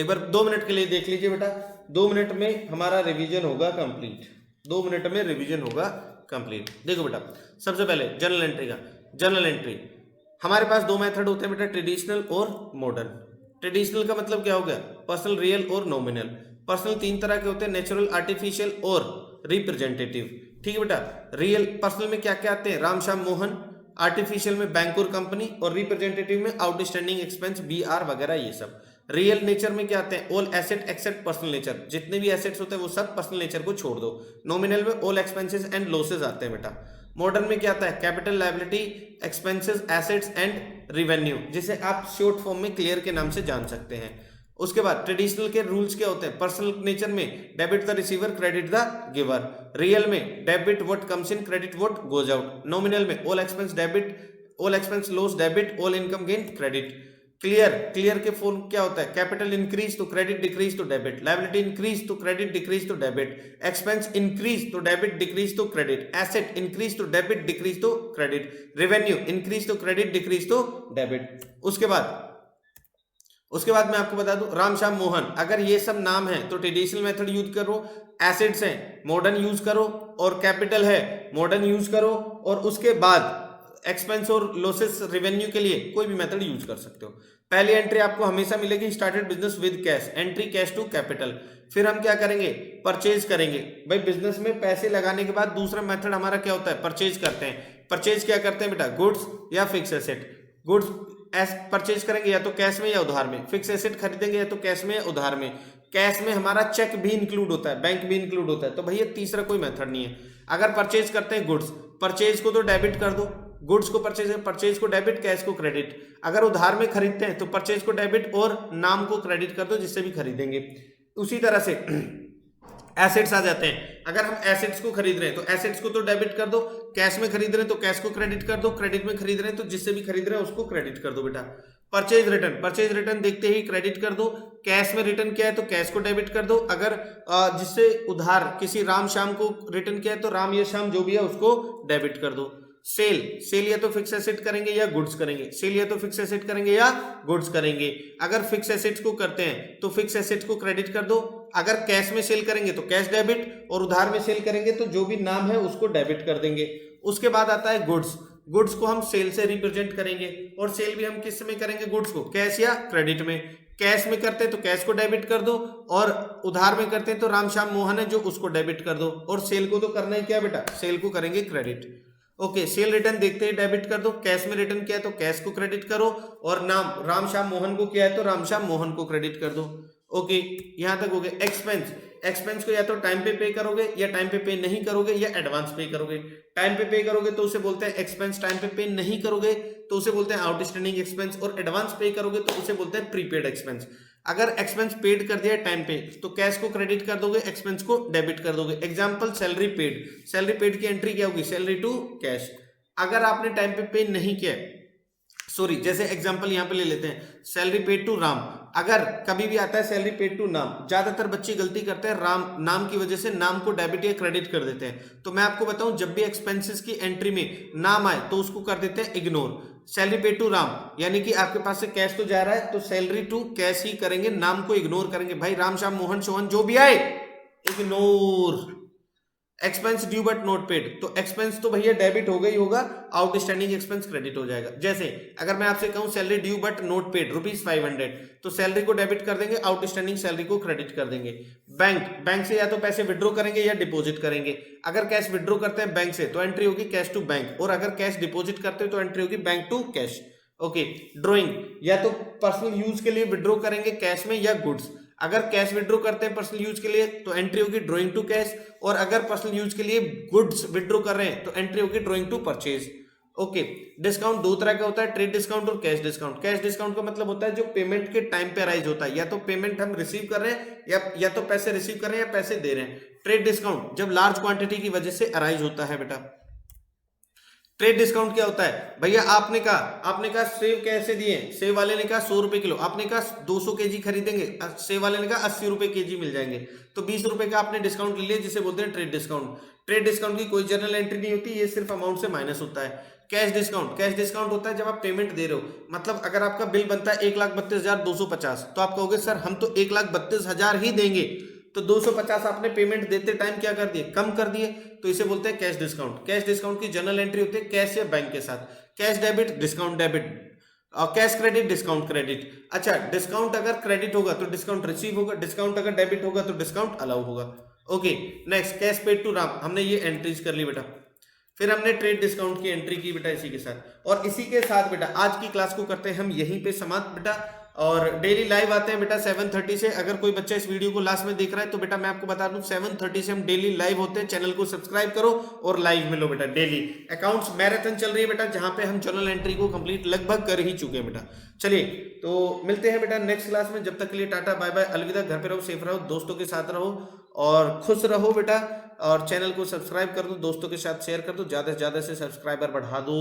बार 2 minute के लिए देख लीजिए बेटा, 2 मिनट में हमारा रिवीजन होगा कंप्लीट, 2 मिनट में रिवीजन होगा कंप्लीट। देखो बेटा, सबसे पहले जर्नल एंट्री का, जर्नल एंट्री हमारे पास 2 मेथड होते हैं बेटा, ट्रेडिशनल और मॉडर्न। ट्रेडिशनल का मतलब क्या हो गया, पर्सनल, रियल और नॉमिनल। पर्सनल 3 तरह के होते हैं, नेचुरल, आर्टिफिशियल और रिप्रेजेंटेटिव। ठीक है बेटा, रियल पर्सनल में क्या क्या आते हैं, राम श्याम मोहन, आर्टिफिशियल में बैंक और कंपनी, और रिप्रेजेंटेटिव में आउटस्टैंडिंग एक्सपेंस, BR वगैरह ये सब। रियल नेचर में क्या आते हैं, all asset except personal nature, जितने भी एसेट्स होते हैं वो सब पर्सनल नेचर को छोड़ दो। नॉमिनल में ऑल एक्सपेंसेस एंड लॉसेस आते हैं बेटा। मॉडर्न में क्या आता है, capital, liability, expenses, assets and revenue, जिसे आप शॉर्ट फॉर्म में क्लियर के नाम से जान सकते हैं। उसके बाद ट्रेडिशनल के रूल्स क्या होते हैं, पर्सनल नेचर में debit the receiver, credit the giver. Real में debit what comes in, credit what goes out. Nominal में all expense debit, all expense loss debit, all income gain credit. Clear, clear के form क्या होता है, capital increase तो credit, decrease तो debit. Liability increase तो credit, decrease तो debit. Expense increase तो डेबिट, डिक्रीज तो क्रेडिट। एसेट इंक्रीज तो डेबिट, डिक्रीज तो क्रेडिट। रेवेन्यू इंक्रीज तो क्रेडिट, डिक्रीज तो डेबिट। उसके बाद मैं आपको बता दूं, राम श्याम मोहन, अगर ये सब नाम है तो ट्रेडिशनल मेथड यूज करो, एसेट्स हैं मॉडर्न यूज करो, और कैपिटल है मॉडर्न यूज करो, और उसके बाद एक्सपेंस और लॉसेस रेवेन्यू के लिए कोई भी मेथड यूज कर सकते हो। पहली एंट्री आपको हमेशा मिलेगी, started business with cash, entry cash to capital. फिर हम क्या करेंगे, परचेज करेंगे। भाई बिजनेस में पैसे लगाने के बाद दूसरा मेथड हमारा क्या होता है, परचेज करते हैं। परचेज क्या करते हैं बेटा, गुड्स या फिक्स एसेट। गुड्स परचेज करेंगे या तो कैश में या उधार में, फिक्स एसेट खरीदेंगे या तो कैश में या उधार में। कैश में हमारा चेक भी इंक्लूड होता है, बैंक भी इंक्लूड होता है, तो भैया तीसरा कोई मेथड नहीं है। अगर परचेज करते हैं गुड्स, परचेज को तो डेबिट कर दो, गुड्स को परचेज, परचेज को डेबिट, कैश को क्रेडिट। अगर उधार में खरीदते हैं तो परचेज को डेबिट और नाम को क्रेडिट कर दो जिससे भी खरीदेंगे। उसी तरह से एसेट्स आ जाते हैं, अगर हम एसेट्स को खरीद रहे हैं तो एसेट्स को तो डेबिट कर दो, कैश में खरीद रहे हैं तो कैश को क्रेडिट कर दो, क्रेडिट में खरीद रहे हैं तो जिससे भी खरीद रहे हैं उसको क्रेडिट कर दो बेटा। परचेज रिटर्न, परचेज रिटर्न देखते ही क्रेडिट कर दो। कैश में रिटर्न किया है तो कैश को डेबिट कर दो, अगर जिससे उधार किसी राम श्याम को रिटर्न किया है तो राम या श्याम जो भी है उसको डेबिट कर दो। सेल, सेल या तो फिक्स एसेट करेंगे या गुड्स करेंगे, सेल या तो फिक्स एसेट करेंगे या गुड्स करेंगे। अगर फिक्स एसेट्स को करते हैं तो फिक्स एसेट को क्रेडिट कर दो, अगर कैश में सेल करेंगे तो कैश डेबिट, और उधार में सेल करेंगे तो जो भी नाम है उसको डेबिट कर देंगे। उसके बाद आता है गुड्स, गुड्स को हम सेल से रिप्रेजेंट करेंगे, और सेल भी हम किस में करेंगे, गुड्स को कैश या क्रेडिट में। कैश में करते हैं तो कैश को डेबिट कर दो, और उधार में करते हैं तो राम श्याम मोहन है जो उसको डेबिट कर दो, और सेल को तो करना ही क्या बेटा, सेल को करेंगे क्रेडिट। ओके, सेल रिटर्न देखते ही डेबिट कर दो, कैश में रिटर्न किया है तो कैश को क्रेडिट करो, और नाम राम श्याम मोहन को किया है तो राम श्याम मोहन को क्रेडिट कर दो। ओके, यहां तक हो गया। एक्सपेंस, एक्सपेंस को या तो टाइम पे करोगे या टाइम पे नहीं करोगे या एडवांस पे करोगे। टाइम पे करोगे तो उसे बोलते हैं एक्सपेंस, टाइम पे नहीं करोगे तो उसे बोलते हैं आउटस्टैंडिंग एक्सपेंस, और एडवांस पे करोगे तो उसे बोलते हैं प्रीपेड एक्सपेंस। अगर एक्सपेंस पेड कर दिया टाइम पे तो कैश को क्रेडिट कर दोगे, एक्सपेंस को डेबिट कर दोगे। Example, salary paid, salary paid की एंट्री क्या होगी, सैलरी टू कैश। अगर आपने टाइम पे नहीं किया, सॉरी, जैसे एग्जांपल यहां पे ले लेते हैं, सैलरी पेड टू राम। अगर कभी भी आता है सैलरी पेड टू नाम, ज्यादातर बच्चे गलती करते हैं, राम नाम की वजह से नाम को डेबिट या क्रेडिट कर देते हैं। तो मैं आपको बताऊं, जब भी एक्सपेंसेस की एंट्री में नाम आए तो उसको कर देते हैं ignore. Salary paid to Ram यानी कि आपके पास से कैश तो जा रहा है तो सैलरी टू कैश ही करेंगे, नाम को इग्नोर करेंगे। भाई राम श्याम मोहन सोहन जो भी आए ignore. Expense due but not paid, तो एक्सपेंस तो भैया डेबिट होगा ही होगा, आउटस्टैंडिंग एक्सपेंस क्रेडिट हो जाएगा। जैसे अगर मैं आपसे कहूं salary due but not paid ₹500, तो सैलरी को डेबिट कर देंगे, आउटस्टैंडिंग सैलरी को क्रेडिट कर देंगे। बैंक, बैंक से या तो पैसे विड्रॉ करेंगे या डिपॉजिट करेंगे। अगर कैश विड्रॉ करते हैं बैंक से तो एंट्री होगी कैश टू बैंक, और अगर कैश डिपॉजिट करते हो तो एंट्री होगी bank to cash. Okay, drawing, या तो पर्सनल यूज के लिए विड्रॉ करेंगे कैश में या गुड्स। अगर कैश विड्रॉ करते हैं पर्सनल यूज के लिए तो एंट्री होगी ड्रॉइंग टू कैश, और अगर पर्सनल यूज के लिए गुड्स विड्रॉ कर रहे हैं तो एंट्री होगी drawing to purchase. Okay, discount दो तरह का होता है, ट्रेड डिस्काउंट और कैश डिस्काउंट। कैश डिस्काउंट का मतलब होता है जो पेमेंट के टाइम पे अराइज होता है, या तो पेमेंट हम रिसीव कर रहे हैं या तो पैसे रिसीव कर रहे हैं या पैसे दे रहे हैं। ट्रेड डिस्काउंट जब लार्ज क्वांटिटी की वजह से अराइज होता है बेटा। ट्रेड डिस्काउंट क्या होता है भैया, आपने कहा सेव कैसे दिए, सेव वाले ने कहा 100 रुपए किलो, आपने कहा 200 केजी खरीदेंगे, सेव वाले ने कहा 80 रुपए केजी मिल जाएंगे, तो 20 रुपए का आपने डिस्काउंट ले लिया, जिसे बोलते हैं ट्रेड डिस्काउंट। ट्रेड डिस्काउंट की कोई जर्नल एंट्री नहीं होती, ये सिर्फ अमाउंट से माइनस होता है। कैश डिस्काउंट होता है जब आप पेमेंट दे रहे हो, मतलब अगर आपका बिल बनता है 1,32,250, तो आप कहोगे सर हम तो 1,32,000 ही देंगे, तो 250 आपने पेमेंट देते टाइम क्या कर दिए, कम कर दिए, तो इसे बोलते हैं कैश डिस्काउंट। कैश डिस्काउंट की जर्नल एंट्री होती है कैश या बैंक के साथ। कैश डेबिट, डिस्काउंट डेबिट, और कैश क्रेडिट, डिस्काउंट क्रेडिट। अच्छा, डिस्काउंट अगर क्रेडिट होगा तो डिस्काउंट रिसीव होगा, डिस्काउंट अगर डेबिट होगा तो डिस्काउंट अलाउ होगा। Okay, next cash paid to Ram, हमने ये एंट्रीज कर ली बेटा। फिर हमने ट्रेड डिस्काउंट की एंट्री की बेटा इसी के साथ, और इसी के साथ बेटा आज की क्लास को करते हैं हम यहीं पे समाप्त बेटा, और डेली लाइव आते हैं बेटा 7:30 से। अगर कोई बच्चा इस वीडियो को लास्ट में देख रहा है तो बेटा मैं आपको बता दूं 7:30 से हम डेली लाइव होते हैं। चैनल को सब्सक्राइब करो और लाइव मिलो बेटा डेली। अकाउंट्स मैराथन चल रही है बेटा, जहां पे हम जर्नल एंट्री को कंप्लीट लगभग कर ही चुके हैं बेटा। चलिए तो मिलते हैं बेटा नेक्स्ट क्लास में, जब तक के लिए टाटा बाय बाय, अलविदा। घर पे रहो, सेफ रहो, दोस्तों के साथ रहो और खुश रहो बेटा, और चैनल को सब्सक्राइब कर दो, दोस्तों के साथ शेयर कर दो, ज्यादा से ज्यादा से सब्सक्राइबर बढ़ा दो।